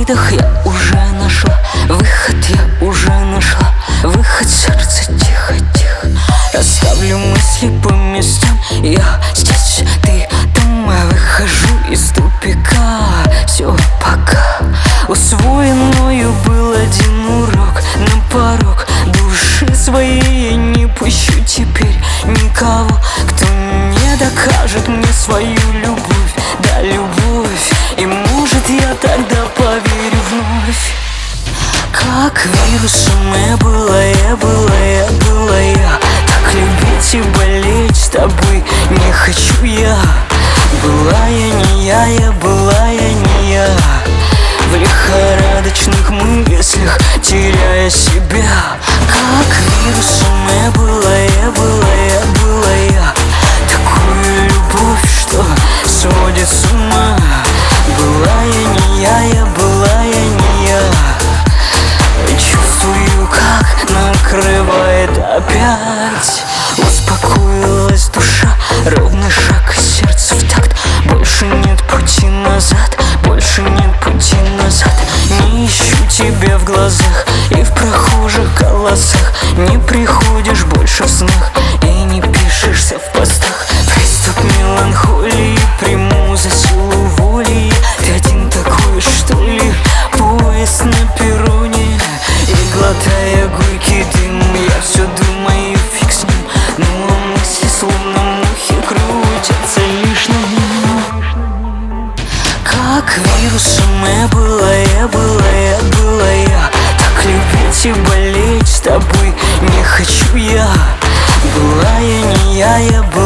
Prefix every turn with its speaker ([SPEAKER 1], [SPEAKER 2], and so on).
[SPEAKER 1] выдох я уже нашла, выход я уже нашла, выход, сердце, тихо-тихо. Расставлю мысли по местам, я здесь, ты там. Я выхожу из тупика, все, пока. Усвоен мною был один урок, на порог души своей я не пущу теперь никого, кто не докажет мне свою любовь, да любовь. И может я тогда поверю вновь. Как вирусом я была, я была, я была я. Так любить и болеть с тобой не хочу я. Была я не я, я была я не я. В лихорадочных мыслях теряя себя. Как вирусом я была, я была, я была я. Такую любовь, что сводит с ума. Была я не я, я была я не я. Чувствую, как накрывает опять. Успокоилась душа, ровный шаг и сердце в такт. Больше нет пути назад, больше нет пути назад. Не ищу тебя в глазах и в прохожих голосах. Не приходишь больше в снах и не пишешься в постах. Приступ меланхолии приму за силу воли. Ты один такой, что ли? Поезд на перроне. И глотая горький дым, я все думаю, фиг с ним. Ну а мысли словно мухи крутятся лишь над ним. Как вирусом я была, я была, я была я. Так любить и болеть с тобой не хочу я. Была я не я, я была.